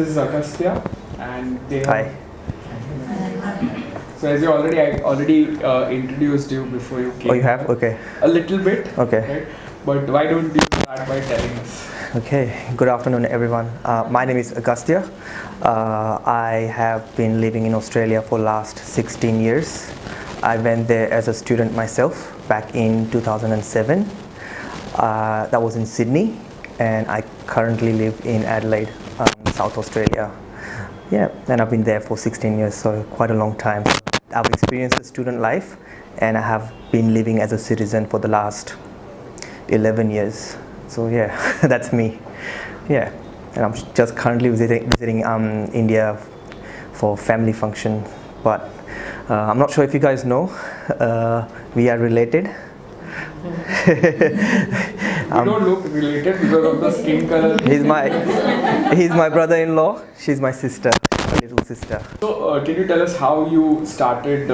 this is Agastya, and they Hi. So as I already introduced you before you came. Oh, you have? Okay. A little bit. Okay. Right? But why don't you start by telling us? Okay. Good afternoon, everyone. My name is Agastya. I have been living in Australia for last 16 years. I went there as a student myself back in 2007. That was in Sydney, and I currently live in Adelaide, South Australia. Yeah, and I've been there for 16 years, so quite a long time. I've experienced the student life, and I have been living as a citizen for the last 11 years. So yeah, that's me. Yeah, and I'm just currently visiting India for family function. But I'm not sure if you guys know, we are related. You don't look related because of the skin color. He's my brother-in-law. She's my sister, my little sister. So can you tell us how you started?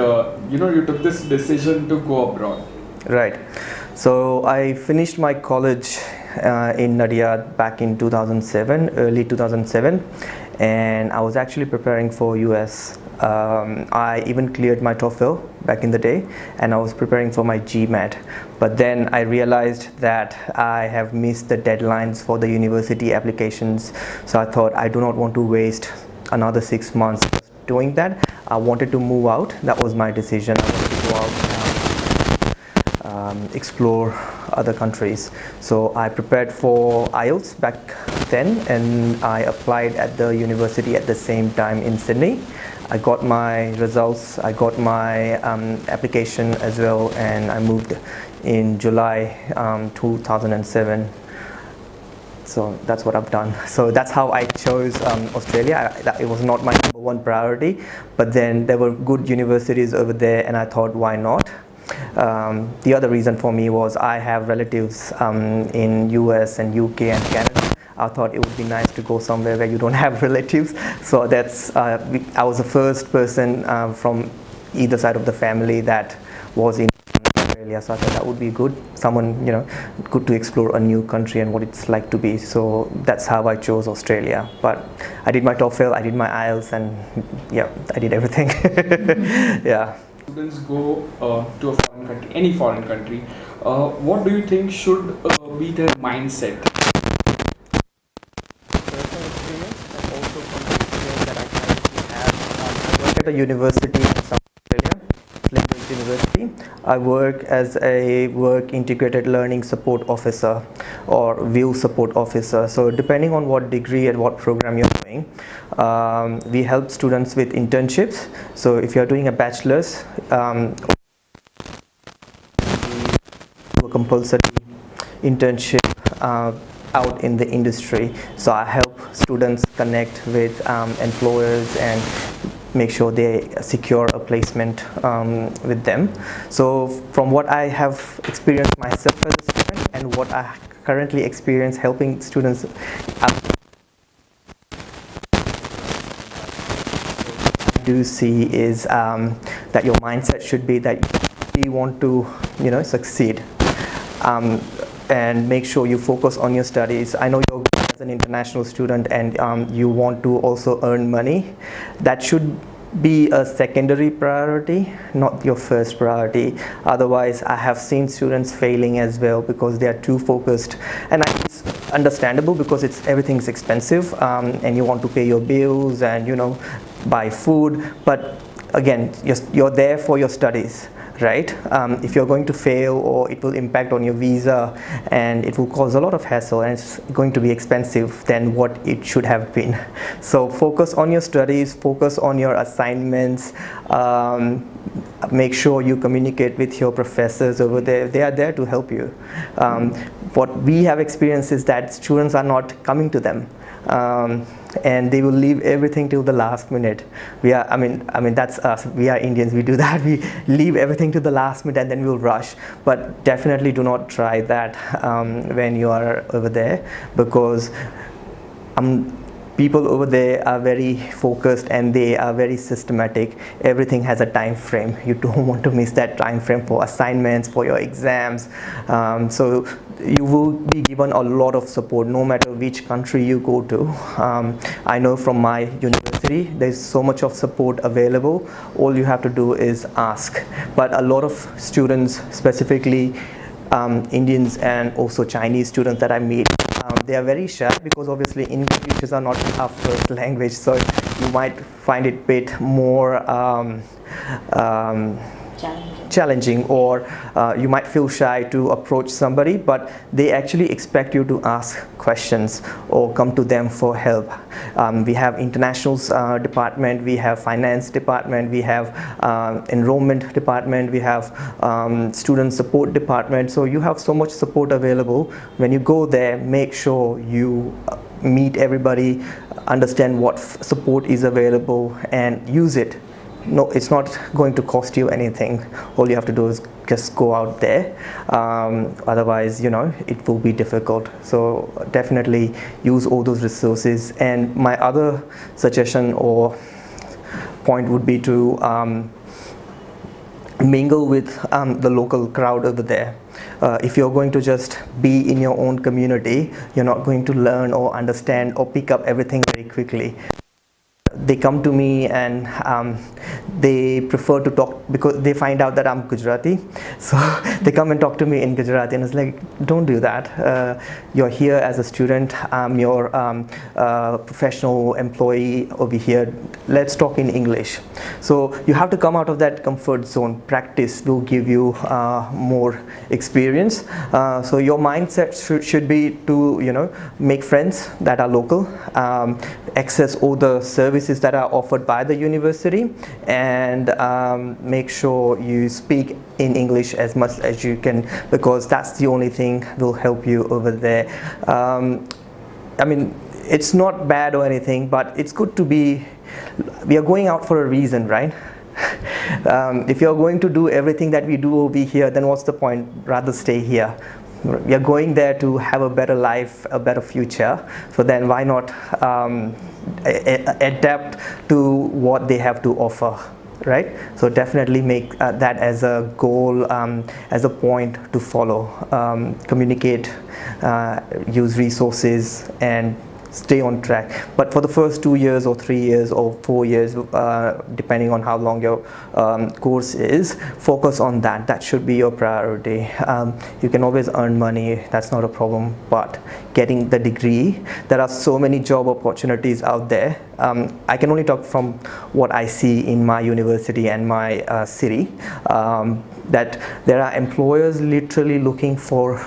You took this decision to go abroad. Right. So I finished my college in Nadia back in 2007, early 2007, and I was actually preparing for US. I even cleared my TOEFL back in the day, and I was preparing for my GMAT. But then I realized that I have missed the deadlines for the university applications. So I thought I do not want to waste another 6 months doing that. I wanted to move out. That was my decision. I wanted to go out, explore other countries. So I prepared for IELTS back then, and I applied at the university at the same time in Sydney. I got my results, I got my application as well, and I moved in July 2007. So that's what I've done. So that's how I chose Australia. It was not my number one priority, but then there were good universities over there, and I thought, why not? The other reason for me was I have relatives in US and UK and Canada. I thought it would be nice to go somewhere where you don't have relatives. So that's I was the first person from either side of the family that was in Australia. So I thought that would be good. Someone, good to explore a new country and what it's like to be. So that's how I chose Australia. But I did my TOEFL, I did my IELTS, and yeah, I did everything. Yeah. Students go to a foreign country, any foreign country. What do you think should be their mindset? Personal experience, and also from the experience that I currently have. I work at a university in South Australia, Flinders University. I work as a work integrated learning support officer or VIEW support officer. So depending on what degree and what program you're doing, we help students with internships. So if you're doing a bachelor's, do a compulsory internship out in the industry. So I help students connect with employers and make sure they secure a placement with them. So from what I have experienced myself as a student and what I currently experience helping students, I do see is that your mindset should be that you want to succeed, and make sure you focus on your studies. I know you're as an international student and you want to also earn money. That should be a secondary priority, not your first priority. Otherwise, I have seen students failing as well because they are too focused, and it's understandable because everything's expensive, and you want to pay your bills and buy food. But again, you're there for your studies, right? If you're going to fail, or it will impact on your visa and it will cause a lot of hassle and it's going to be expensive than what it should have been. So focus on your studies, focus on your assignments, make sure you communicate with your professors over there. They are there to help you. What we have experienced is that students are not coming to them. And they will leave everything till the last minute. I mean that's us. We are Indians. We do that. We leave everything to the last minute and then we'll rush. But definitely do not try that when you are over there, because people over there are very focused and they are very systematic. Everything has a time frame. You don't want to miss that time frame for assignments, for your exams. So you will be given a lot of support no matter which country you go to. I know from my university there's so much of support available. All you have to do is ask. But a lot of students, specifically Indians and also Chinese students that I meet, they are very shy because obviously English is not our first language, so you might find it a bit more challenging, or you might feel shy to approach somebody, but they actually expect you to ask questions or come to them for help. We have internationals department, we have finance department, we have enrollment department, we have student support department. So you have so much support available. When you go there, make sure you meet everybody, understand what support is available and use it. No, it's not going to cost you anything. All you have to do is just go out there. Otherwise, it will be difficult. So definitely use all those resources. And my other suggestion or point would be to mingle with the local crowd over there. If you're going to just be in your own community, you're not going to learn or understand or pick up everything very quickly. They come to me and they prefer to talk because they find out that I'm Gujarati, so they come and talk to me in Gujarati, and it's like, don't do that. You're here as a student, I'm your professional employee over here, let's talk in English. So you have to come out of that comfort zone. Practice will give you more experience. So your mindset should be to make friends that are local, access all the services that are offered by the university, and make sure you speak in English as much as you can, because that's the only thing will help you over there. I mean, it's not bad or anything, but it's good to be, we are going out for a reason, right? If you're going to do everything that we do over here, then what's the point? Rather stay here. We are going there to have a better life, a better future. So then why not adapt to what they have to offer, right? So definitely make that as a goal, as a point to follow. Communicate, use resources, and stay on track. But for the first 2 years or 3 years or 4 years, depending on how long your course is, focus on that. That should be your priority. You can always earn money, that's not a problem, but getting the degree, there are so many job opportunities out there. I can only talk from what I see in my university and my city, that there are employers literally looking for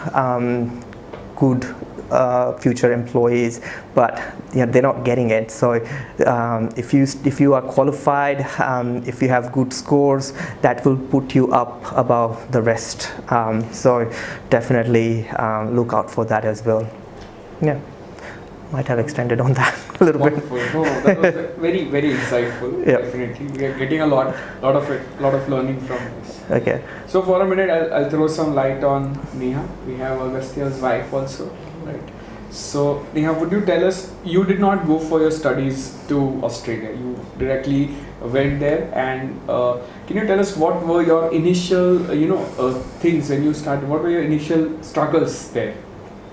good future employees, but they're not getting it. So if you are qualified, if you have good scores, that will put you up above the rest. So definitely look out for that as well. Yeah, might have extended on that a little Wonderful. bit. No, that was very, very insightful. Yeah. Definitely, we are getting a lot of learning from this. Okay. So for a minute, I'll throw some light on Neha. We have Agastya's wife also, right? So Neha, would you tell us, you did not go for your studies to Australia. You directly went there, and can you tell us what were your initial, things when you started? What were your initial struggles there,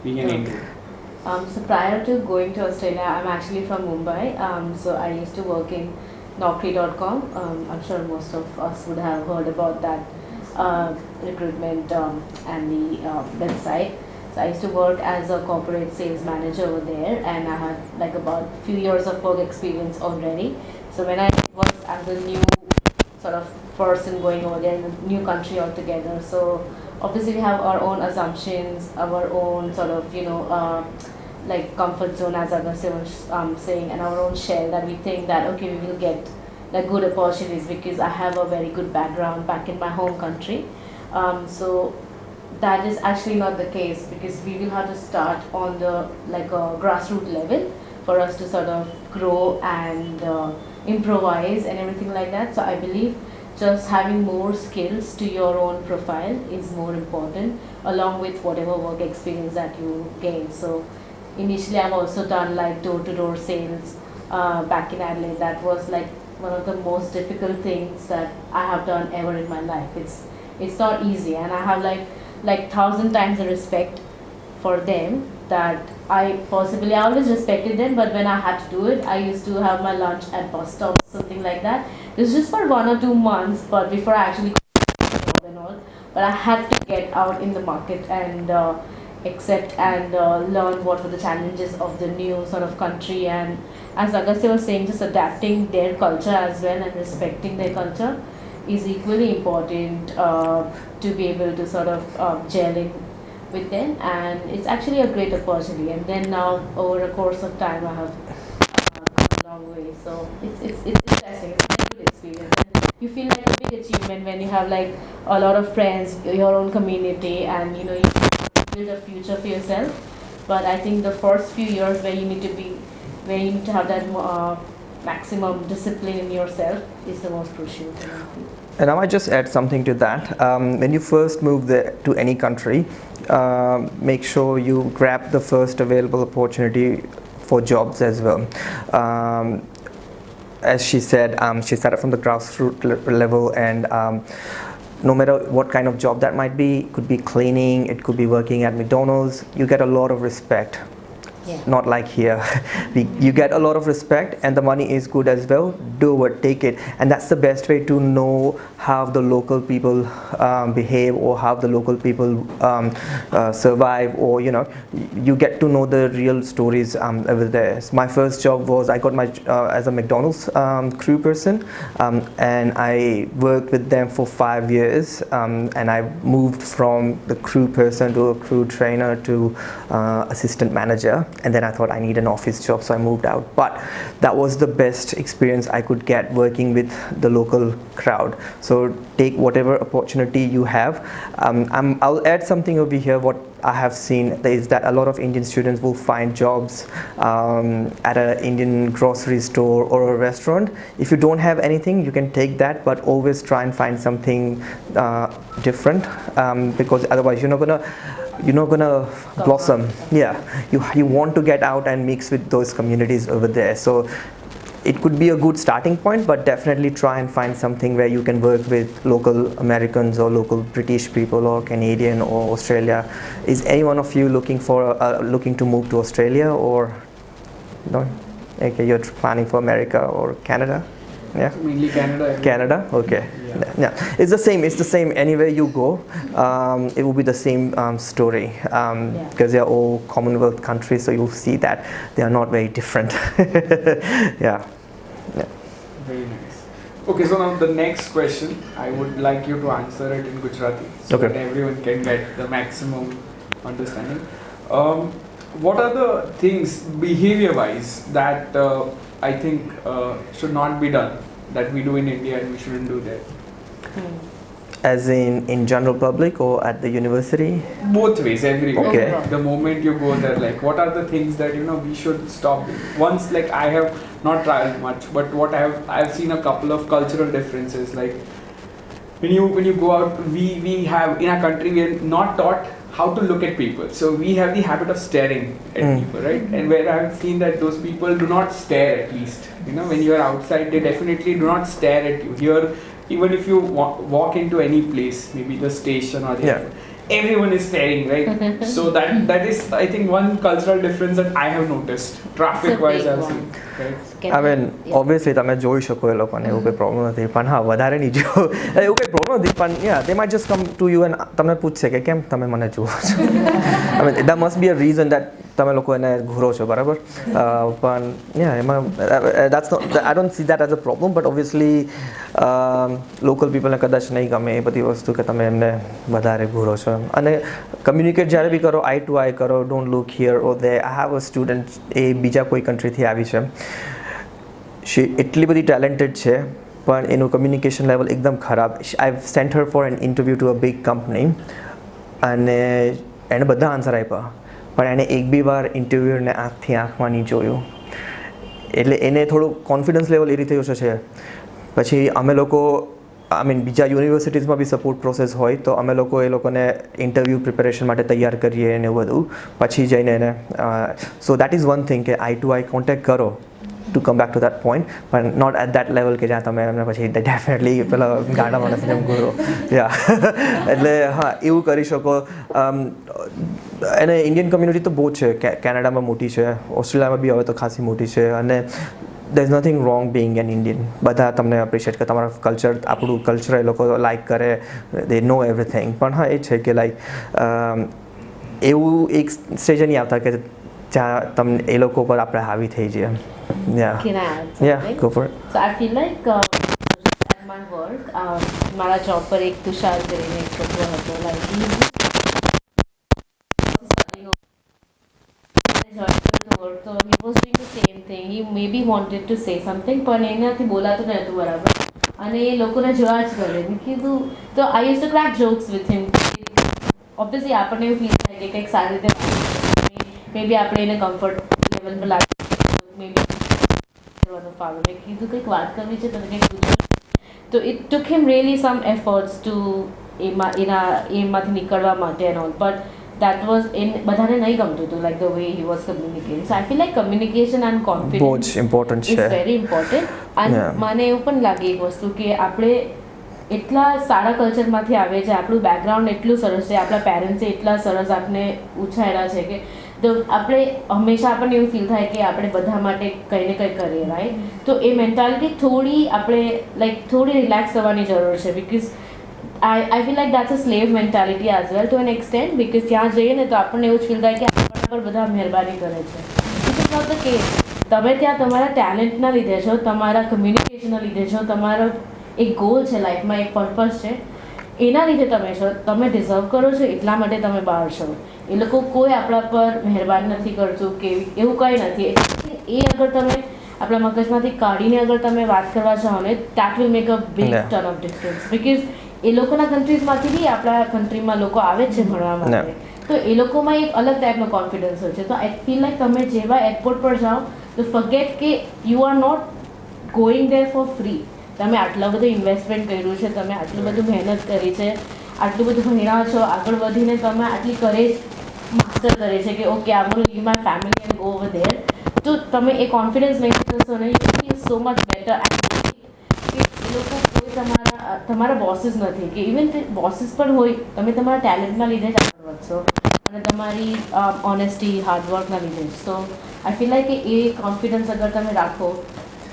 being an Indian? So prior to going to Australia, I'm actually from Mumbai. So I used to work in Naukri.com. I'm sure most of us would have heard about that recruitment and the website. So I used to work as a corporate sales manager over there, and I had like about few years of work experience already. So when I was as a new sort of person going over there in a new country altogether, so obviously we have our own assumptions, our own sort of like comfort zone, as Agastya was saying, and our own shell that we think that okay, we will get like good opportunities because I have a very good background back in my home country. So that is actually not the case, because we will have to start on the like a grassroots level for us to sort of grow and improvise and everything like that. So I believe just having more skills to your own profile is more important, along with whatever work experience that you gain. So initially I've also done like door-to-door sales back in Adelaide. That was like one of the most difficult things that I have done ever in my life. It's not easy, and I have like 1,000 times the respect for them that I always respected them, but when I had to do it, I used to have my lunch at bus stops, something like that. It was just for 1 or 2 months, but before I actually job and all, but I had to get out in the market and accept and learn what were the challenges of the new sort of country, and as Agastya was saying, just adapting their culture as well and respecting their culture is equally important to be able to sort of gel in with them, and it's actually a great opportunity. And then now over a course of time I have come a long way, so it's interesting. It's a good experience. You feel like a big achievement when you have like a lot of friends, your own community, and you know you build a future for yourself. But I think the first few years where you need to have that maximum discipline in yourself is the most crucial thing, I think. And I might just add something to that. When you first move to any country, make sure you grab the first available opportunity for jobs as well. As she said, she started from the grassroots level, and no matter what kind of job that might be, it could be cleaning, it could be working at McDonald's, you get a lot of respect. Yeah. Not like here. You get a lot of respect and the money is good as well. Do it, take it. And that's the best way to know how the local people behave, or how the local people survive, or you know, you get to know the real stories over there. So my first job was, I got my as a McDonald's crew person, and I worked with them for 5 years, and I moved from the crew person to a crew trainer to assistant manager. And then I thought I need an office job, so I moved out. But that was the best experience I could get working with the local crowd. So take whatever opportunity you have. I'll add something over here. What I have seen is that a lot of Indian students will find jobs at an Indian grocery store or a restaurant. If you don't have anything, you can take that, but always try and find something different, because otherwise you're not gonna blossom. Yeah, you want to get out and mix with those communities over there. So it could be a good starting point, but definitely try and find something where you can work with local Americans or local British people or Canadian or Australia. Is any one of you looking to move to Australia, or no? Okay, you're planning for America or Canada? Yeah, Mainly Canada. Canada. Okay. Yeah, it's the same anywhere you go. It will be the same story, because they are all Commonwealth countries, so you'll see that they are not very different. Yeah. Very nice. Okay, so now the next question, I would like you to answer it in Gujarati, so Okay. that everyone can get the maximum understanding. What are the things behavior-wise that I think should not be done, that we do in India and we shouldn't do there? As in general public or at the university? Both ways, everywhere. Okay. The moment you go there, like what are the things that we should stop doing? Once, like I have not traveled much, but what I've seen a couple of cultural differences. Like when you go out, we have in our country we are not taught how to look at people, so we have the habit of staring at people, right? And where I've seen that those people do not stare, at least when you are outside, they definitely do not stare at you. Here, even if you walk into any place, maybe the station or the everyone is staring, right? So that is, I think, one cultural difference that I have noticed, traffic wise I've seen, right? I mean, obviously તમે જોઈ શકો એ લોકોને એવું કોઈ problem નથી, પણ હા વધારે નહીં જો એવું કોઈ પ્રોબ્લેમ નથી, પણ yeah, they might just come to you and તમને પૂછશે કે કેમ તમે મને જુઓ છો. I mean, that must be a reason that તમે લોકો એને ઘૂરો છો, બરાબર? પણ yeah, that's not, I don't see that as a problem, but obviously local people ને કદાચ નહીં ગમે એ બધી વસ્તુ કે તમે એમને વધારે ઘૂરો છો. અને કમ્યુનિકેટ જ્યારે બી કરો, આઈ ટુ આઈ કરો, don't look here or there. I have a student, એ બીજા કોઈ કન્ટ્રીથી આવી છે. એટલી બધી ટેલેન્ટેડ છે, પણ એનું કમ્યુનિકેશન લેવલ એકદમ ખરાબ. I sent her for an interview to a big company, અને એણે બધા આન્સર આપ્યા, પણ એણે એક બી વાર ઇન્ટરવ્યૂને આંખથી આંખમાં નહીં જોયું. એટલે એને થોડું કોન્ફિડન્સ લેવલ એ રીતે ઓછો છે. પછી અમે લોકો આઈ મીન બીજા યુનિવર્સિટીઝમાં બી સપોર્ટ પ્રોસેસ હોય તો અમે લોકો એ લોકોને ઇન્ટરવ્યૂ પ્રિપેરેશન માટે તૈયાર કરીએ ને એવું બધું પછી જઈને એને so that is one thing કે આઈ ટુ આઈ કોન્ટેક્ટ કરો to come back to that point પણ નોટ એટ દેટ લેવલ કે જ્યાં તમે એમને પછી ડેફિનેટલી પેલા ગાડા માણસને એમ કરો યા એટલે હા એવું કરી શકો અને ઇન્ડિયન કમ્યુનિટી તો બહુ જ છે કેનેડામાં મોટી છે ઓસ્ટ્રેલિયામાં બી હવે તો ખાસી મોટી છે અને there is nothing wrong being an Indian બધા તમને એપ્રિશિએટ કરે તમારા કલ્ચર આપણું કલ્ચર એ લોકો લાઈક કરે they know everything પણ હા એ છે કે લાઈક એવું એક સ્ટેજ નહીં આવતા કે જ્યાં તમને એ લોકો પર આપણે હાવી થઈ જઈએ yeah Can I add something? yeah go for it So I feel like at my work, મારા જોબ પર એક તુષાર કરીને એક છોકરો હતો like he was studying work so he was doing the same thing he maybe wanted to say something પણ એનાથી બોલાતું નહોતું બરાબર અને એ લોકોને જોવા જ કરે મેં કીધું તો I used to crack jokes with him obviously આપણને એવું ફીલ થાય કે કંઈક સારી રીતે મે બી આપણે એને કમ્ફર્ટ લેવલ પર લાગે મે બી કરવાનું ફાવે મેં કીધું કંઈક વાત કરવી છે તને કંઈક પૂછવું તો it took him really some efforts to એમાંથી નીકળવા માટે and all but that was in બધાને નહીં ગમતું હતું like the way he was communicating so I feel like communication and confidence બહુ જ ઇમ્પોર્ટન્ટ is છે very important and મને એવું પણ લાગે એક વસ્તુ કે આપણે એટલા સારા કલ્ચરમાંથી આવે છે આપણું બેકગ્રાઉન્ડ એટલું સરસ છે આપણા પેરેન્ટ્સે એટલા સરસ આપણે ઉછાળ્યા છે કે તો આપણે હંમેશા આપણને એવું ફીલ થાય કે આપણે બધા માટે કંઈ ને કંઈ કરીએ રાઈટ તો એ મેન્ટાલિટી થોડી આપણે લાઈક થોડી રિલેક્સ થવાની જરૂર છે because I feel like that's a slave mentality as well to an extent because ત્યાં જઈએ ને તો આપણને એવું જ ફીલ થાય કે આપણા પર બધા મહેરબાની કરે છે it is not the case તમે ત્યાં તમારા ટેલેન્ટના લીધે છો તમારા કમ્યુનિકેશનના લીધે છો તમારો એક ગોલ છે લાઈફમાં એક પર્પઝ છે એના લીધે તમે છો તમે ડિઝર્વ કરો છો એટલા માટે તમે બહાર છો એ લોકો કોઈ આપણા પર મહેરબાની નથી કરતું કે એવું કંઈ નથી એ અગર તમે આપણા મગજમાંથી કાઢીને અગર તમે વાત કરવા ચાહો ને that will make a big turn of difference because એ લોકોના કન્ટ્રીઝમાંથી બી આપણા કન્ટ્રીમાં લોકો આવે છે ભણવા માટે તો એ લોકોમાં એક અલગ ટાઈપનો કોન્ફિડન્સ હોય છે તો આઈ ફીલ લાઈક તમે જેવા એરપોર્ટ પર જાઓ તો ફર્ગેટ કે you are not going there for free તમે આટલા બધું ઇન્વેસ્ટમેન્ટ કર્યું છે તમે આટલું બધું મહેનત કરી છે આટલું બધું ભણ્યા છો આગળ વધીને તમે આટલી કરેજ માસ્ટર કરે છે કે okay I want leave my family and go over there તો તમે એ કોન્ફિડન્સ નહીં કરશો ને you feel so much better કે એ લોકો કોઈ તમારા બોસીસ નથી કે ઇવન બોસીસ પણ હોય તમે તમારા ટેલેન્ટના લીધે જ આગળ વધશો અને તમારી ઓનેસ્ટી હાર્ડવર્કના લીધે સો આઈ ફીલ લાઈક કે એ કોન્ફિડન્સ અગર તમે રાખો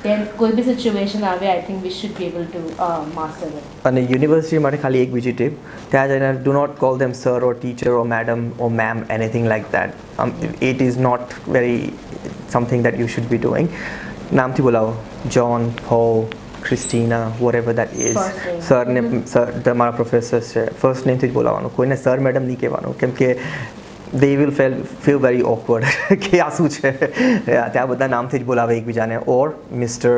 then કોઈ બી સિચ્યુએશન આવે I think we should be able to master it અને યુનિવર્સિટી માટે ખાલી એક બીજી ટીપ ત્યાં જઈને do not call them sir or teacher or madam or ma'am anything like that it is not very something that you should be doing નામથી બોલાવો John Paul Christina whatever that is સરને sir તમારા professors છે first નેમથી જ બોલાવવાનું કોઈને sir madam નહીં કહેવાનું કેમ કે they will feel very awkward કે આ શું છે ત્યાં બધા નામથી જ બોલાવે એકબીજાને ઓર મિસ્ટર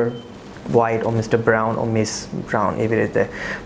વ્હાઇટ ઓર મિસ્ટર બ્રાઉન ઓર મિસ બ્રાઉન એવી રીતે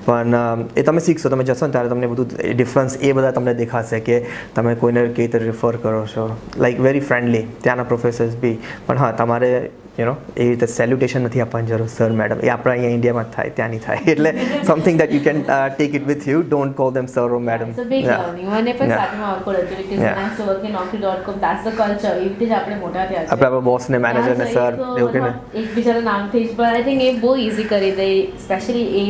પણ એ તમે શીખશો તમે જશો ને ત્યારે તમને બધું ડિફરન્સ એ બધા તમને દેખાશે કે તમે કોઈને કઈ રીતે રિફર કરો છો લાઈક વેરી ફ્રેન્ડલી ત્યાંના પ્રોફેસર્સ બી પણ હા તમારે યુ નો એ રીતે સેલ્યુટેશન નથી આપવાની જરૂર સર મેડમ એ આપણા અહીંયા ઇન્ડિયામાં થાય ત્યાં નહીં થાય એટલે something that you can take it with you don't call them sir or madam it's a big learning મને પણ સ્ટાર્ટિંગમાં ઓકવર્ડ હતું because when I used to work in naukri.com that's the culture એ રીતે જ આપણે મોટા થયા છે આપણા બોસને મેનેજરને સર એવું કે ને એકબીજાના નામથી જ પણ આઈ થિંક એ બહુ ઇઝી કરી દે સ્પેશિયલી એ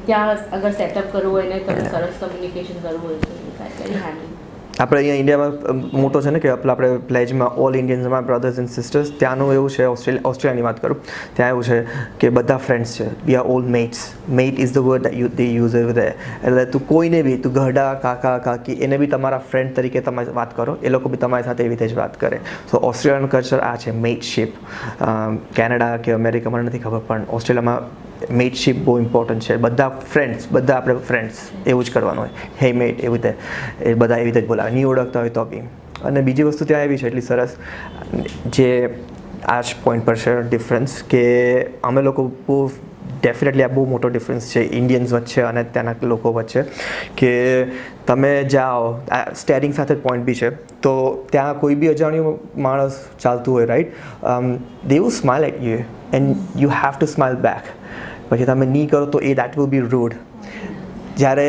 ત્યાં અગર સેટઅપ કરવું હોય ને તમે સરસ કમ્યુનિકેશન કરવું હોય તો વેરી હેન્ડી આપણે અહીંયા ઇન્ડિયામાં મોટો છે ને કે આપણે પ્લેજમાં ઓલ ઇન્ડિયન્સમાં બ્રધર્સ એન્ડ સિસ્ટર્સ ત્યાંનું એવું છે ઓસ્ટ્રેલિયાની વાત કરું ત્યાં એવું છે કે બધા ફ્રેન્ડ્સ છે we are all mates mate is the word they use ever there એટલે તું કોઈને બી તું ગઢા કાકા કાકી એને બી તમારા ફ્રેન્ડ તરીકે તમે વાત કરો એ લોકો બી તમારી સાથે એવી રીતે જ વાત કરે સો ઓસ્ટ્રેલિયન કલ્ચર આ છે મેટશીપ કેનેડા કે અમેરિકા મને નથી ખબર પણ ઓસ્ટ્રેલિયામાં મેટશીપ બહુ ઇમ્પોર્ટન્ટ છે બધા ફ્રેન્ડ્સ બધા આપણે ફ્રેન્ડ્સ એવું જ કરવાનું હોય હે મેટ એવી રીતે એ બધા એવી રીતે જ બોલાવે નહીં ઓળખતા હોય તો બી અને બીજી વસ્તુ ત્યાં એવી છે એટલી સરસ જે આ જ પોઈન્ટ પર છે ડિફરન્સ કે અમે લોકો બહુ ડેફિનેટલી આ બહુ મોટો ડિફરન્સ છે ઇન્ડિયન્સ વચ્ચે અને ત્યાંના લોકો વચ્ચે કે તમે જાઓ આ સ્ટેરિંગ સાથે પોઈન્ટ બી છે તો ત્યાં કોઈ બી અજાણ્યું માણસ ચાલતું હોય right they will smile at you and you have to smile back પછી તમે નહીં કરો તો દેટ વિલ બી રૂડ. જ્યારે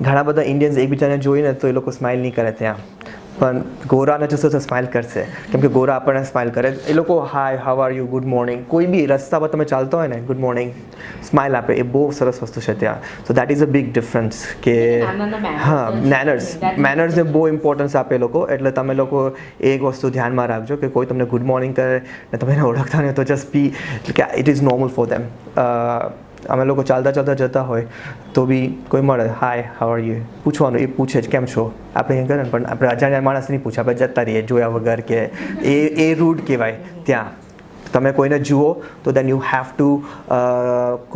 ઘણા બધા ઇન્ડિયન્સ એકબીજાને જોઈને તો એ લોકો સ્માઇલ નહીં કરે ત્યાં, પણ ગોરાને જોશો તો સ્માઇલ કરશે, કેમ કે ગોરા આપણને સ્માઇલ કરે. એ લોકો hi, how are you, good morning, કોઈ બી રસ્તા પર તમે ચાલતો હોય ને ગુડ મોર્નિંગ સ્માઇલ આપે. એ બહુ સરસ વસ્તુ છે ત્યાં. સો that is a big difference કે હા, મેનર્સને બહુ ઇમ્પોર્ટન્સ આપે લોકો. એટલે તમે લોકો એક વસ્તુ ધ્યાનમાં રાખજો કે કોઈ તમને ગુડ મોર્નિંગ કરે ને તમે એને ઓળખતા નહીં તો જસ્ટ બી કે it is normal for them. અમે લોકો ચાલતા ચાલતા જતા હોય તો બી કોઈ મળે, હાય, હાવ આર યુ પૂછવાનું, એ પૂછે જ કેમ છો. આપણે એમ કરે ને, પણ આપણે અજાણ્યા માણસ નહીં પૂછે, આપણે જતા રહીએ જોયા વગર, કે એ રૂડ કહેવાય ત્યાં. તમે કોઈને જુઓ તો then you have to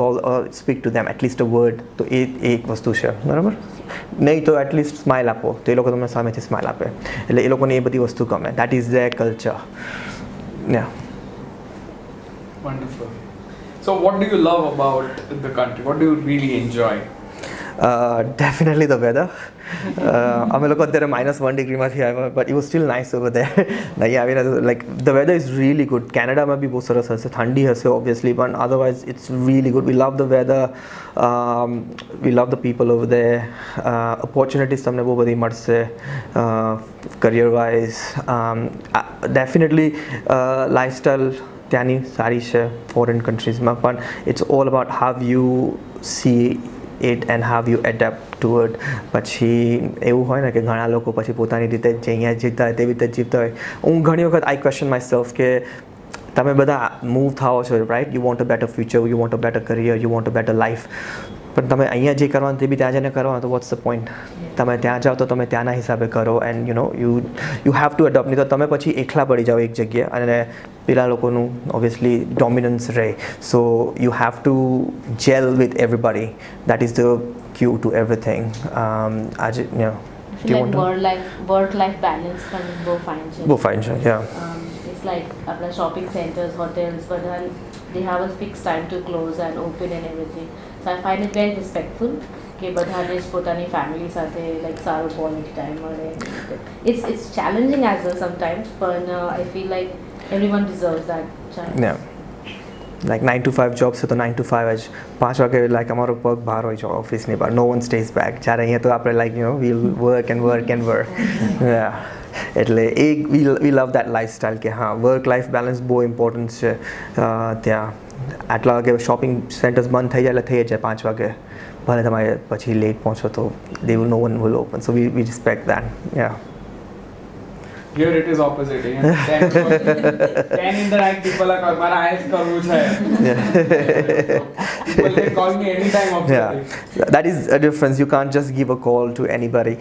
call speak to them at least a word. તો એ એક વસ્તુ છે, બરાબર. નહીં તો એટલીસ્ટ સ્માઇલ આપો તો એ લોકો તમને સામેથી સ્માઇલ આપે. એટલે એ લોકોને એ બધી વસ્તુ ગમે. That is there culture. Yeah. Wonderful. So, what do you love about the country? What do you really enjoy? Definitely the weather. અમે લોકો અત્યારે -1 ડિગ્રીમાંથી આવ્યા, but it was still nice over there. નહીં આવીને like the weather is really good. કેનેડામાં બી બહુ સરસ હશે, ઠંડી હશે ઓબ્વિયસલી, પણ otherwise it's really good. We love the weather, we love the people over there. Opportunities તમને બહુ બધી મળશે કરિયર વાઇઝ. ડેફિનેટલી લાઇફસ્ટાઈલ ત્યાંની સારી છે ફોરેન કન્ટ્રીઝમાં, પણ it's all about how you see it and how you adapt to it. પછી એવું હોય ને કે ઘણા લોકો પછી પોતાની રીતે જે અહીંયા જીવતા હોય તેવી રીતે જીવતા હોય. હું ઘણી વખત આઈ ક્વેશ્ચન માય સેલ્ફ કે તમે બધા મૂવ થાઓ છો, right? You want a better future, you want a better career, you want a better life, પણ તમે અહીંયા જે કરવાનું તે બી ત્યાં જઈને કરવાનું, તો વોટ્સ ધ પોઈન્ટ? તમે ત્યાં જાઓ તો તમે ત્યાંના હિસાબે કરો, and you have two adopt. નહીં તો તમે પછી એકલા પડી જાઓ એક જગ્યાએ અને પેલા લોકોનું ઓબ્વિયસલી ડોમિનન્સ રહે. So you have to gel with everybody. That is the cue to everything. આજે વર્ક લાઈફ બેલેન્સ પણ બહુ ફાઇન છે. બહુ ફાઇન છે, યા. It's like આપણા શોપિંગ સેન્ટર્સ, હોટેલ્સ બધા they have a fixed time to close and open and everything. So I find it very respectful કે બધાને જ પોતાની ફેમિલી સાથે લાઈક સારો ક્વોલિટી ટાઈમ મળે. It's challenging as well sometimes, but I feel like everyone deserves that chance. Yeah. Like 9 to 5 job છે તો 9 to 5 જ. 5 વાગે લાઈક અમારો પગ બહાર હોય છે ઓફિસની બહાર. No one stays back. જ્યારે અહીંયા તો આપણે like will work and work and work. Yeah. એટલે વી લવ દેટ લાઈફસ્ટાઈલ કે હા, વર્ક લાઈફ બેલેન્સ બહુ ઇમ્પોર્ટન્ટ છે ત્યાં. આટલા વાગે શોપિંગ સેન્ટર્સ બંધ થઈ જાય એટલે થઈ જાય 5 વાગે. ભલે તમારે પછી લેટ પહોંચો તો they will no one will open. So we respect that. Yeah. Here it is opposite. 10 in the night people are calling, મારા આઈસ કરવું છે. People can call me anytime of the day. Yeah, that is a difference. You can't just give a call to anybody.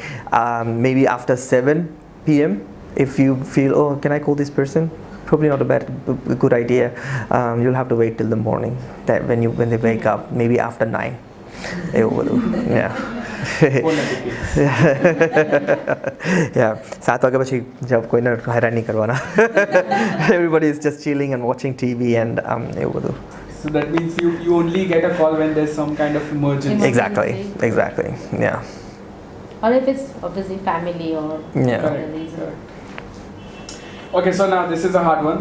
Maybe after 7 p.m. if you feel, oh, can I call this person? Probably not a good idea. You'll have to wait till the morning. That when they wake up, maybe after 9. એવું બધું. Yeah. Yeah. 7 વાગ્યા પછી જબ કોઈને હેરાન નહીં કરવાના. Everybody is just chilling and watching TV and એવું બધું. So that means you only get a call when there's some kind of emergency. Exactly. Yeah. Or if it's obviously family or Yeah. for a reason. Okay, so now this is a hard one.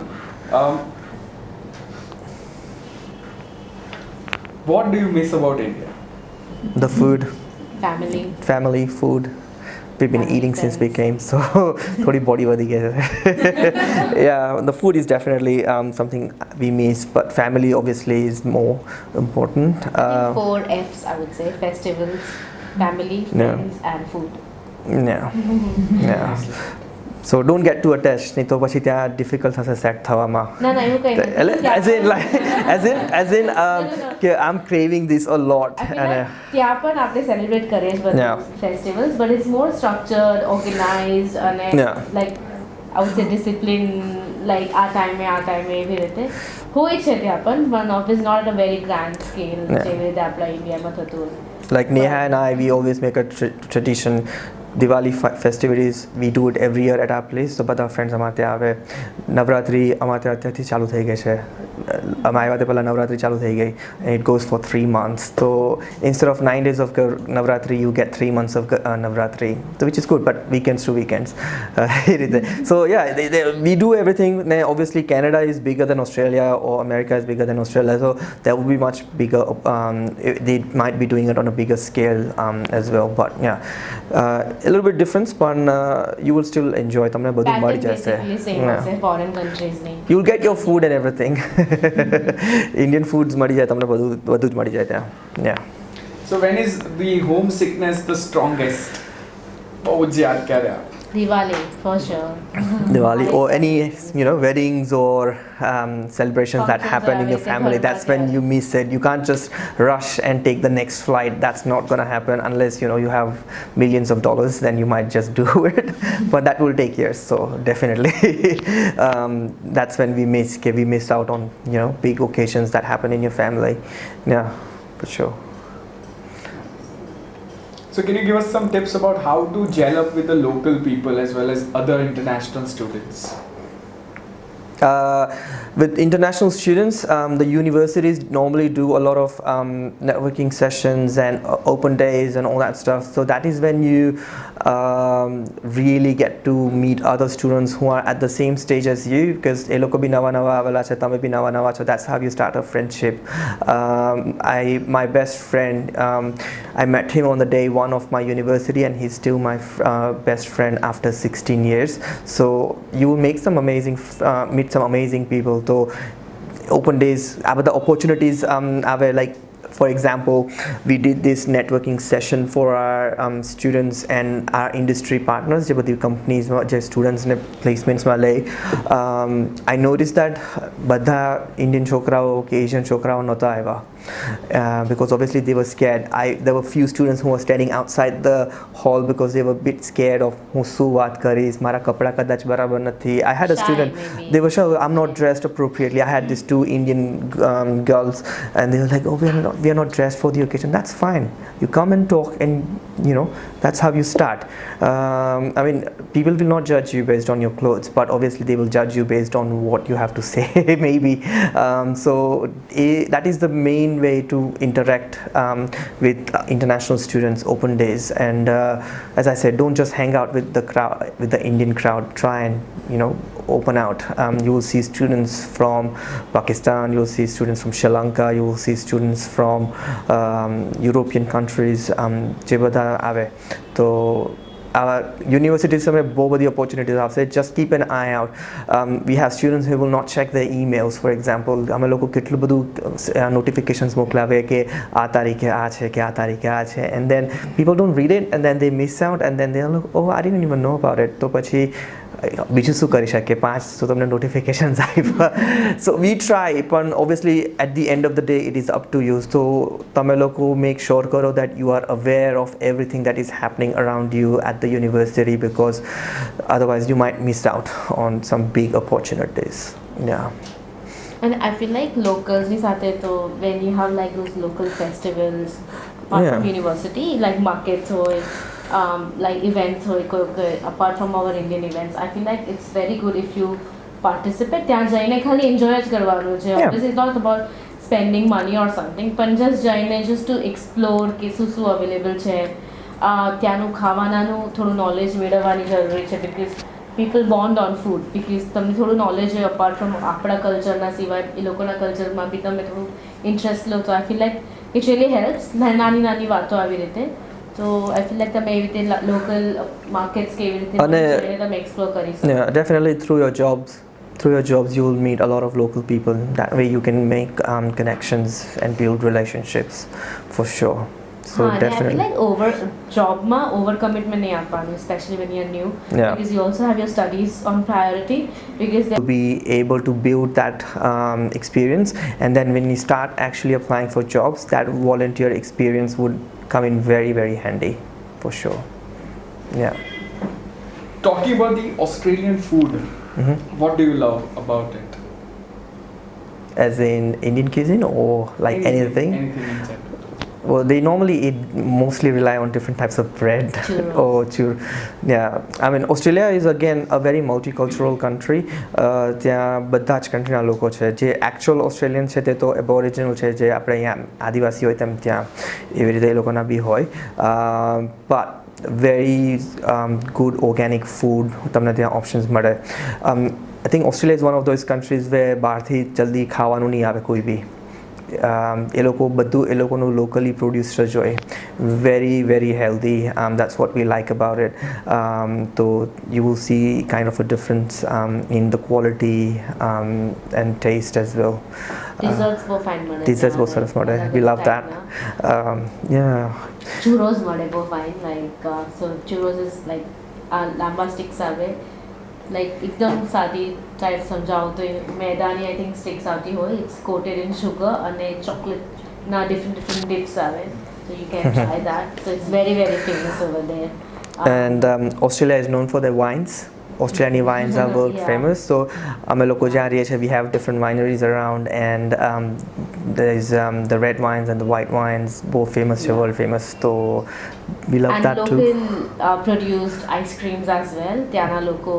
What do you miss about India? The food, Family, food. We've been eating since we came, so थोड़ी body वधी गई है. Yeah, the food is definitely something we miss, but family obviously is more important. 4 F's I would say: festivals, family, friends, and food. Yeah. So don't get too attached. નહીં તો પછી ત્યાં difficult થશે set થવામાં. ના એવું કંઈ નથી. as in કે I'm craving this a lot. ત્યાં પણ આપણે સેલિબ્રેટ કરીએ જ બધા festivals, but it's more structured, organized અને like I would say discipline, like આ ટાઈમે એવી રીતે હોય છે ત્યાં પણ obviously not at a very grand scale જેવી રીતે આપણા ઇન્ડિયામાં થતું હોય. Like Neha and I, we always make a tradition Diwali festivities, we do it every year at our place. So બધા friends અમારે ત્યાં આવે. નવરાત્રી અમારે ત્યાં અત્યારથી ચાલુ થઈ ગઈ છે. અમે આવ્યા તે પહેલાં નવરાત્રી ચાલુ થઈ ગઈ, and it goes for 3 months. So instead of 9 days of Navratri, you get 3 months of Navratri, so which is good, but weekends to weekends. So yeah, we do everything. Obviously Canada is bigger than Australia, or America is bigger than Australia, so that would be much bigger. They might be doing it on a bigger scale as well, but yeah, a little bit difference, but you will still enjoy. તમને બધું મળી જશે. Foreign countries નહીં. You'll get your food and everything. Indian foods મળી જાય તમને, બધું જ મળી જાય ત્યાં. Yeah. So when is the homesickness the strongest? બહુ જ યાદ કરે. Diwali, for sure. Diwali or any weddings or celebrations that Functions happen are in your everything family. like That's that, when yeah. you miss it. You can't just rush and take the next flight. That's not gonna happen unless you have millions of dollars. Then you might just do it, but that will take years. So definitely, that's when we miss out on big occasions that happen in your family. Yeah, for sure. So can you give us some tips about how to gel up with the local people as well as other international students? With international students, the universities normally do a lot of networking sessions and open days and all that stuff. So that is when you really get to meet other students who are at the same stage as you, because એ લોકો બી નવા નવા આવેલા છે, તમે બી નવા નવા છો. That's how you start a friendship. My best friend, I met him on the day one of my university, and he's still my best friend after 16 years. So you will meet some amazing people. So open days, the opportunities like, for example, we did this networking session for our students and our industry partners, જે બધી companies જે students ને placements માં લઈ. I noticed that બધા Indian છોકરાઓ કે Asian છોકરાઓ નહોતા આવ્યા, because obviously they were scared. There were few students who were standing outside the hall because they were a bit scared of હું શું વાત કરીશ, મારા કપડા કદાચ બરાબર નથી. I had a Shy, student, maybe. they were sure I'm not dressed appropriately. I had these 2 Indian girls, and they were like, oh, we are not dressed for the occasion. That's fine. You come and talk, and that's how you start. I mean, people will not judge you based on your clothes, but obviously they will judge you based on what you have to say, maybe. So that is the main way to interact with international students, open days. And as I said, don't just hang out with the crowd, with the Indian crowd. Try and open out. You will see students from Pakistan, you will see students from Sri Lanka, you will see students from European countries, જે બધા આવે. તો our universities have બહુ બધી opportunities આવશે. Just keep an eye out. We have students who will not check their emails, for example. અમે લોકો કેટલું બધું notifications મોકલાવે કે આ તારીખે આ છે કે આ તારીખે આ છે, and then people don't read it, and then they miss out, and then they're like, oh, I didn't even know about it. તો પછી બીજું શું કરી શકે, 5 તો તમને notifications આવ્યા. So we try, but obviously at the end of the day it is up to you. So તમે લોકો make sure કરો that you are aware of everything that is happening around you at the university, because otherwise you might miss out on some big opportunities. Yeah. And I feel like locals ni સાથે તો when you have like those local festivals apart Yeah. from university, like markets or like events or apart from our Indian events, I feel like it's very good if you participate. ત્યાં જઈને ખાલી enjoy જ કરવાનું છે. Yeah. Obviously it's not about spending money or something, but just જઈને just to explore કે શું available છે. ત્યાંનું ખાવાનાનું થોડું knowledge મેળવવાની જરૂરી છે, because people bond on food, because તમને થોડું knowledge હોય apart from આપણા કલ્ચરના સિવાય એ લોકોના કલ્ચરમાં બી તમે થોડું ઇન્ટરેસ્ટ લો. તો I feel like it really helps. નાની નાની વાતો આવી રીતે. So I feel like તમે એવી રીતે local markets કેવી રીતે તમે explore કરી શકો. Yeah, definitely through your jobs you will meet a lot of local people. That way you can make connections and build relationships, for sure. So definitely. I feel like job ma over commitment nahi aapanu, especially when you're new. Yeah. Because you also have your studies on priority, because To be able to build that experience, and then when you start actually applying for jobs, that volunteer experience would come in very, very handy, for sure. Yeah. Talking about the Australian food, what do you love about it? As in Indian cuisine or like anything? Anything in general. Well, they normally eat, mostly rely on different types of bread. Churros. or yeah, I mean Australia is again a very multicultural country. ત્યાં બધા જ કન્ટ્રીના લોકો છે. જે actual Australian છે તે તો Aboriginal છે, જે આપણે અહીંયા આદિવાસી હોય તેમ ત્યાં એવી રીતે એ લોકોના બી હોય. But very good organic food તમને ત્યાં ઓપ્શન્સ મળે. I think Australia is one of those countries where બહારથી જલ્દી ખાવાનું નહીં આવે કોઈ બી. એ લોકો બધું એ લોકોનું locally produced જ હોય. Very healthy. That's what we like about it. So you will see kind of a difference in the quality and taste as well. Desserts બહુ fine મળે. Desserts બહુ સરસ મળે. We love that. Yeah. Churros મળે બહુ fine. Like so churros is like લાંબા sticks આવે. Like એકદમ સાદી ટાઈપ સમજાવું તો મેદાની આઈ થિંક સ્ટિક્સ આવતી હોય. ઇટ્સ કોટેડ ઇન શુગર અને ચોકલેટના ડિફરન્ટ dips આવે. So you can try that. So it's very famous over there. And Australia is known for their wines. Australian wines are world famous. So અમે લોકો જ્યાં રહીએ છીએ, we have different wineries around, and there is the red wines and the white wines, both famous, world famous. So we love and that local, too. Produced ice creams as well. ત્યાંના લોકો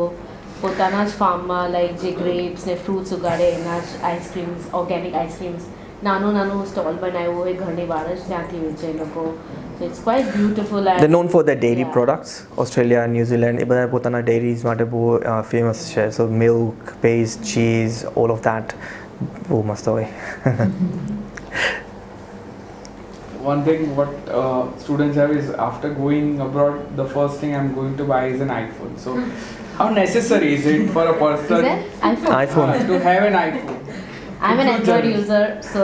પોતાના જ ફાર્મમાં like જે grapes ને fruits ઉગાડે એના જ ice creams, organic ice creams નાનું સ્ટોલ બનાવ્યું હોય ઘરની બહાર જ ત્યાંથી વેચે એ લોકો. So it's quite beautiful. And they're known for their dairy products. Australia, New Zealand, એ બધા પોતાના dairies માટે બહુ famous છે. So milk, paste, cheese, all of that બહુ મસ્ત હોય. One thing what students have is after going abroad, the first thing I'm going to buy is an iPhone. So how necessary is it for a person Is it? iPhone. iPhone. to have an iPhone? I'm an Android user, so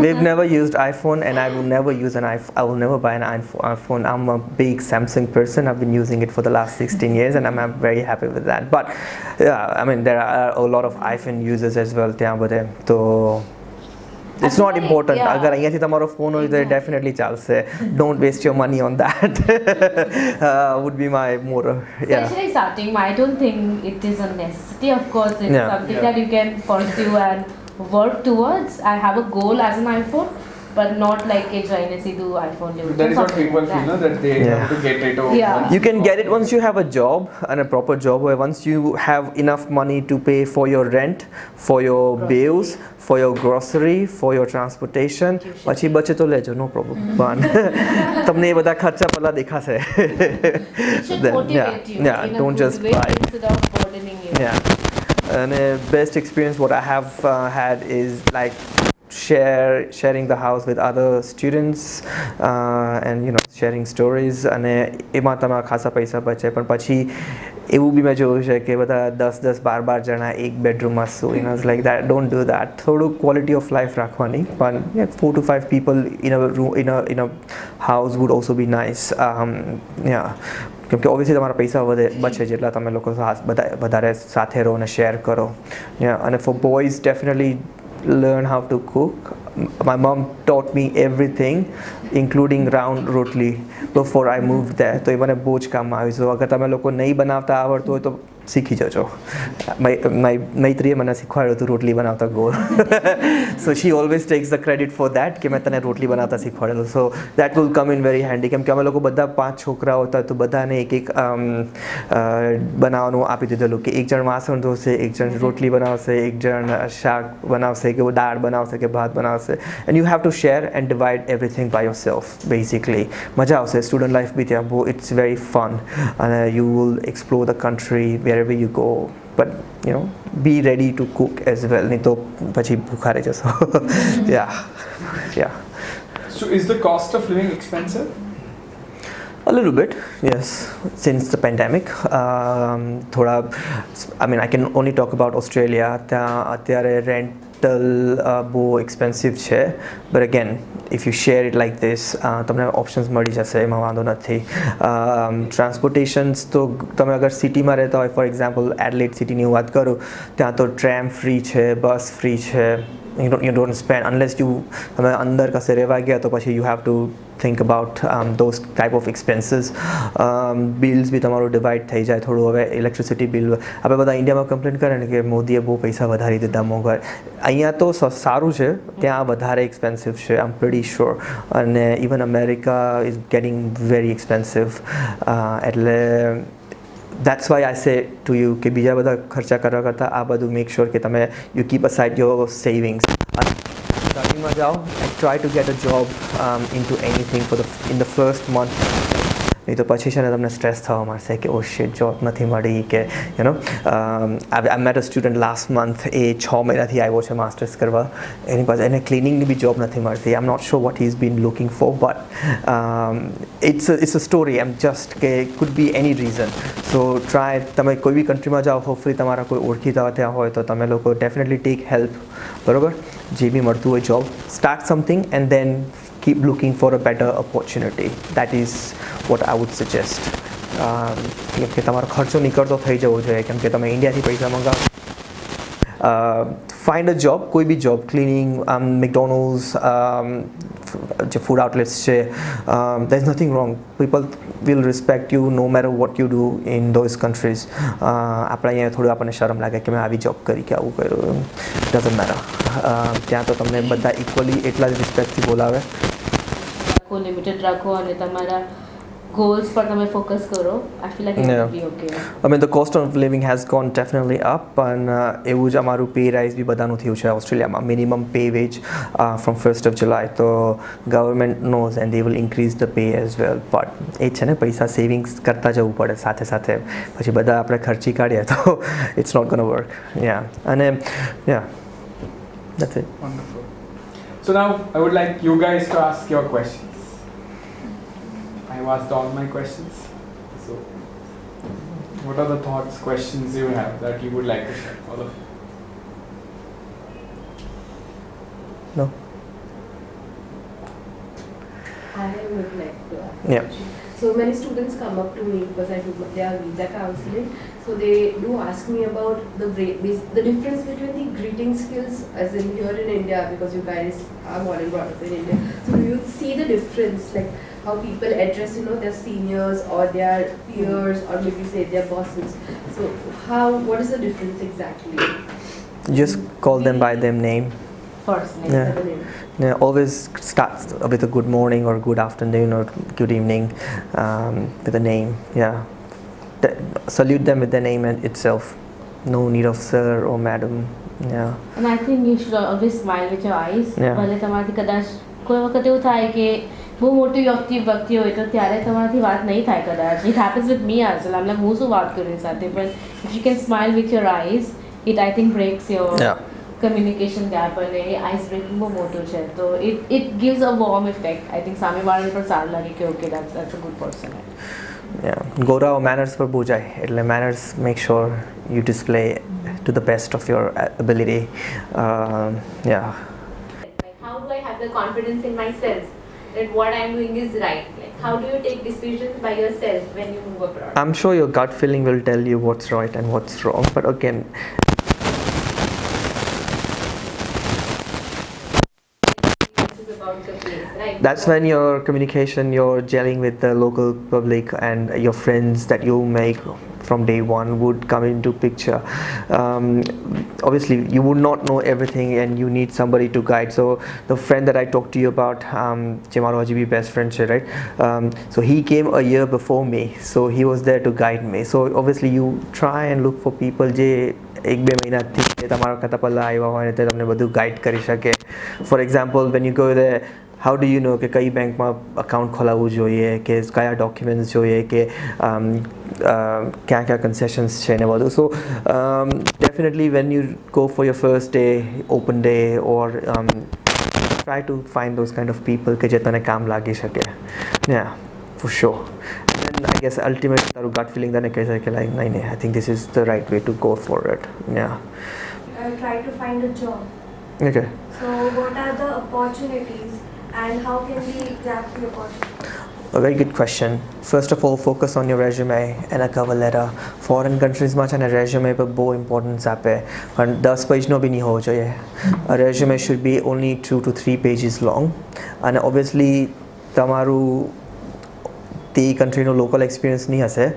We've never used iPhone, and I will never use an iPhone. I will never buy an iPhone. I'm a big Samsung person. I've been using it for the last 16 years, and I'm very happy with that. But yeah, I mean there are a lot of iPhone users as well. So it's not important. Yeah. अगर અહીંયાથી તમારો phone હોય તો definitely ચાલશે. Don't waste your money on that. Would be my motto. Yeah. especially starting, I don't think it is a necessity. Of course, it's something that you can pursue and work towards. I have a goal as an iPhone, but not like a Chinese do iPhone. That is what people feel, no? That they have to get it over. Yeah. You can get it once you have a job, and a proper job, where once you have enough money to pay for your rent, for your bills, for your grocery, for your transportation. પછી બચે તો લેજો, no problem. But તમને એ બધા ખર્ચા પહેલા દેખાશે. It should motivate you in a don't good just way buy. instead of burdening you. Yeah. And best experience what I have had is like sharing the house with other students, and sharing stories. અને એમાં તમારા ખાસા પૈસા બચે. પણ પછી એવું બી મેં જોયું છે કે બધા 10 12 જણા એક બેડરૂમમાં સુઈ. Like that, don't do that. થોડું ક્વોલિટી ઓફ લાઈફ રાખવાની. પણ 4 to 5 people in a room, in a house would also be nice. કેમ કે ઓબ્વિયસલી તમારા પૈસા બચે જેટલા તમે લોકો વધારે સાથે રહો અને શેર કરો. અને four boys definitely learn how to cook. My mom taught me everything, including round rotli, before I moved there. તો એ મને બહુ જ કામમાં આવી. So અગર તમે લોકો નહીં બનાવતા આવડતું હોય તો શીખી જજો. મૈત્રીએ મને શીખવાડ્યું હતું રોટલી બનાવતા ગોળ. So she always takes the credit for that કે મેં તને રોટલી બનાવતા શીખવાડેલું. So that will come in very handy. કેમ કે અમે લોકો બધા 5 છોકરાઓ હતા તો બધાને એક બનાવવાનું આપી દીધેલું કે એક જણ વાસણ ધોશે, એક જણ રોટલી બનાવશે, એક જણ શાક બનાવશે કે દાળ બનાવશે કે ભાત બનાવશે. And you have to share and divide everything by yourself basically. મજા આવશે. સ્ટુડન્ટ લાઈફ બી ત્યાં બહુ, it's very fun, and you will explore the country wherever you go. But be ready to cook as well. નહીં તો પછી ભૂખા રહી જશો. Yeah. So is the cost of living expensive? A little bit, yes. Since the pandemic, thoda, I mean, I can only talk about Australia. ત્યાં અત્યારે rental બહુ expensive છે. But again, if you share it like this, તમને options મળી જશે, એમાં વાંધો નથી. Transportations તો તમે અગર સિટીમાં રહેતા હોય, ફોર એક્ઝામ્પલ એડલેડ સિટીની વાત કરું, ત્યાં તો ટ્રેમ ફ્રી છે, બસ ફ્રી છે. you don't spend unless you તમે અંદર કસે રહેવા ગયા તો પછી you have to think about those type of expenses. Bills બી તમારું ડિવાઈડ થઈ જાય થોડું. હવે ઇલેક્ટ્રિસિટી બિલ આપણે બધા ઇન્ડિયામાં કમ્પ્લેન કરે ને કે મોદીએ બહુ પૈસા વધારી દીધા મોંઘા. અહીંયા તો સારું છે, ત્યાં વધારે એક્સપેન્સિવ છે, આઈ એમ પ્રિટી શ્યોર. અને even America is getting very expensive. એટલે that's why I say to you કે બીજા બધા ખર્ચા કરવા કરતાં આ બધું make sure કે તમે you keep aside your savings. Startingમાં જાઓ and try to get a job into anything in the first month. નહીં તો પછી છે ને તમને સ્ટ્રેસ થવા માંડશે કે ઓ શિટ જોબ નથી મળી કે I met a student last month. એ 6 મહિનાથી આવ્યો છે માસ્ટર્સ કરવા. એની પાસે એને ક્લિનિંગની બી જોબ નથી મળતી. I'm not sure what he's been looking for, but it's a story. I'm just કે it could be any reason. So try તમે કોઈ બી કન્ટ્રીમાં જાઓ, હોપફુલી તમારા કોઈ ઓળખીતા ત્યાં હોય તો તમે લોકો ડેફિનેટલી ટેક હેલ્પ. બરોબર, જે બી મળતું હોય job, start something and then keep looking for a better opportunity. That is what I would suggest. કેમ કે તમારો ખર્ચો નીકળતો થઈ જવો જોઈએ. કેમ કે તમે ઇન્ડિયાથી પૈસા મંગાવો. Find a job, કોઈ બી જોબ, ક્લિનિંગ, McDonald's, જે ફૂડ આઉટલેટ્સ છે, there is nothing wrong. People will respect you no matter what you do in those countries. આપણે અહીંયા થોડું આપણને શરમ લાગે કે મેં આવી જોબ કરી કે આવું કર્યું. Doesn't matter. ત્યાં તો તમને બધા ઇક્વલી એટલા જ રિસ્પેક્ટથી બોલાવે. લિમિટેડ રાખો અને તમારા goals પર તમે ફોકસ કરો. I feel like it will be okay. I mean the cost of living has gone definitely up, and એવું જ અમારું પે રાઇઝ બી બધાનું થયું છે ઓસ્ટ્રેલિયામાં. Minimum pay veg from 1st of July. તો government knows and they will increase the pay as well. But એ છે ને પૈસા સેવિંગ્સ કરતા જવું પડે સાથે સાથે. પછી બધા આપણે ખર્ચી કાઢીએ તો it's not gonna work. Yeah. અને yeah, that's it. Wonderful. So now I would like you guys to ask your questions. I've asked all my questions. So what are the thoughts, questions you have that you would like to share, all of you? No? I would like to ask. Yeah. So many students come up to me because I do their visa counseling. So they do ask me about the difference between the greeting skills as in here in India, because you guys are born and brought up in India. So do you see the difference, like how people address their seniors or their peers or maybe say their bosses? So what is the difference exactly? Just call them by their name. First name. Yeah. The name. Yeah, always start with a good morning or good afternoon or good evening with a name. Yeah. Salute them with their name itself. No need of sir or madam. Yeah. And I think you should always smile with your eyes. Yeah. ભલે તમારાથી કદાચ કોઈ વખત એવું થાય કે બહુ મોટી વ્યક્તિ હોય તો ત્યારે તમારાથી વાત નહીં થાય કદાચ. It happens with me as well. I'm like હું શું વાત કરું એની સાથે, but if you can smile with your eyes, it I think breaks your communication gap અને ice breaking બહુ મોટું છે. તો it gives a warm effect. I think સામેવાળાને પણ સારું લાગે કે okay, that's a good person. Yeah. ગોરાઓ manners પર બહુ જાય. એટલે manners make sure you display to the best of your ability. Yeah. Like, how do I have the confidence in myself that what I'm doing is right? Like, how do you take decisions by yourself when you move abroad? I'm sure your gut feeling will tell you what's right and what's wrong. But again, This is about the place, right? that's when your communication, you're gelling with the local public and your friends that you make from day one would come into picture. Obviously, you would not know everything and you need somebody to guide. So the friend that I talked to you about, Jemaro Hajibi best friend, right? So he came a year before me. So he was there to guide me. So obviously you try and look for people જે 1-2 મહિનાથી તમારા કરતાં પહેલાં આવ્યા હોય ને તે તમને બધું ગાઈડ કરી શકે. For example when you go there, how do you know કે કઈ બેંકમાં અકાઉન્ટ ખોલાવવું જોઈએ, કે કયા ડોક્યુમેન્ટ્સ જોઈએ, કે ક્યાં કન્સેશન્સ છે ને બધું. સો definitely when you go for your first day, open day, or try to find those kind of people કે જે તને કામ લાગી શકે. Yeah, for sure. And I guess ultimately તારું gut feeling તને કહે છે કે like નહીં, I think this is the right way to go for it. Yeah. I try to find a job. Okay. So what are the opportunities and how can we grab the opportunity? A very good question. First of all, focus on your resume and a cover letter. Foreign countries માં છે ને resume પર બહુ importance આપે પણ 10 પેજનો બી નહીં હોવો જોઈએ. A resume should be only 2 to 3 pages long and obviously તમારું તે countryનો local experience નહીં હશે.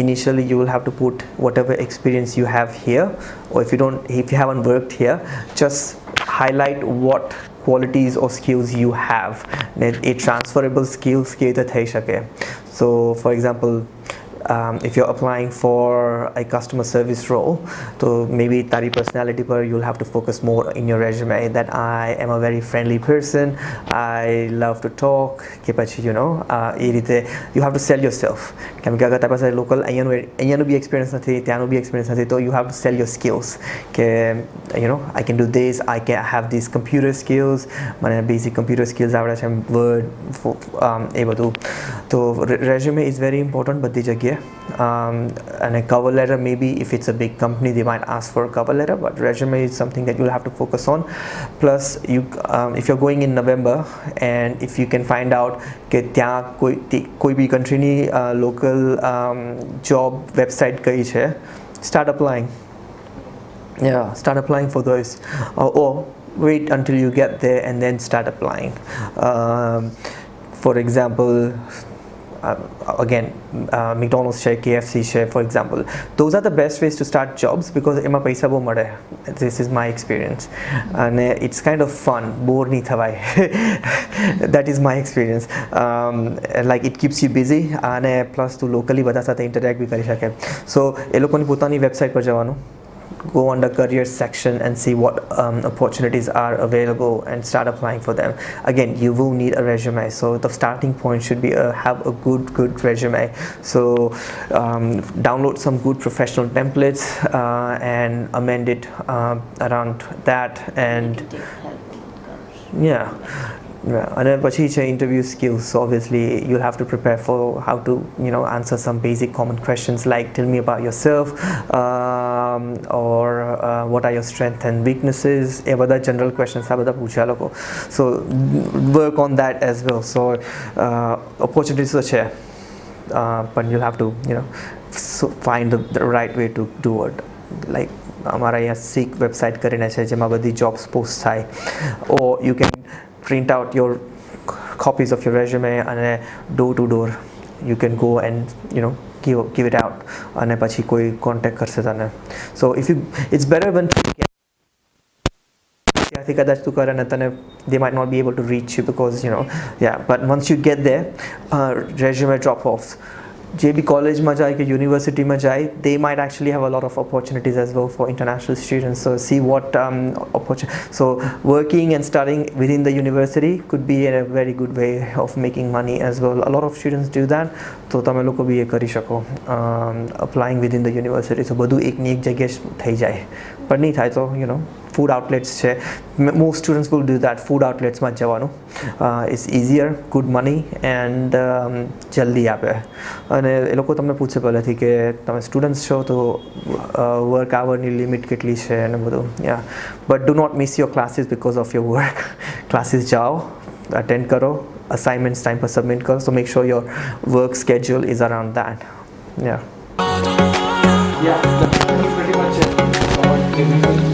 Initially you will have to put whatever experience you have here, or if you haven't worked here, just highlight what qualities or skills you have. A transferable skills કે રીતે થઈ શકે. So for example, if you're applying for a customer service role, so maybe tari personality par you'll have to focus more in your resume that I am a very friendly person, I love to talk કે પછી એ રીતે you have to sell yourself. કેમ કે અગર તારી પાસે local અહીંયાનું બી experience નથી, ત્યાંનું બી experience નથી, તો you have to sell your skills કે I can do this, I can have these computer skills, મને basic computer skills આવડે છે, word એ બધું. તો resume is very important બધી જગ્યાએ. And a cover letter, maybe if it's a big company they might ask for a cover letter, but resume is something that you'll have to focus on. Plus if you're going in November and if you can find out કે ત્યાં કોઈ બી countryની local job website કઈ છે, start applying. Start applying for those, or wait until you get there and then start applying. For example, again, McDonald's છે, KFC છે, for example, those are the best ways to start jobs because એમાં પૈસા બહુ મળે. This is my experience and it's kind of fun, bore નહીં થવાય. That is my experience. Like it keeps you busy and plus તું locally બધા સાથે interact બી કરી શકે. So એ લોકોની પોતાની website પર જવાનું, go under career section and see what opportunities are available and start applying for them. Again, you will need a resume, so the starting point should be have a good resume. So download some good professional templates and amend it around that. And and then પછી છે interview skills. So obviously you'll have to prepare for how to answer some basic common questions like tell me about yourself, or what are your strengths and weaknesses. એ બધા general questions આ બધા પૂછ્યા લોકો. So work on that as well. So opportunities તો છે, but you'll have to find the right way to do it. Like અમારા અહીંયા seek website કરીને છે જેમાં બધી jobs post થાય, or you can print out your copies of your resume and door to door you can go and give it out and પછી કોઈ contact કરશે તને. So it's better when ત્યાંથી કદાચ તું કરે ને તને they might not be able to reach you because but once you get there, resume drop offs, જે બી કોલેજમાં જાય કે યુનિવર્સિટીમાં જાય, they might actually have a lot of opportunities as well for international students. So see what so working and studying within the university could be a very good way of making money as well. A lot of students do that. તો તમે લોકો બી એ કરી શકો applying within the university. So બધું એકની એક જગ્યાએ થઈ જાય, પણ નહીં થાય તો food outlets છે, most students will do that. Food outlets માં જવાનું, it's easier, good money and જલ્દી આપે. અને એ લોકો તમને પૂછે પહેલેથી કે તમે સ્ટુડન્ટ્સ છો તો વર્ક આવરની લિમિટ કેટલી છે અને બધું. But do not miss your classes because of your work. Classes જાઓ, attend કરો, assignments time પર submit કરો. So make sure your work schedule is around that. That's pretty much it.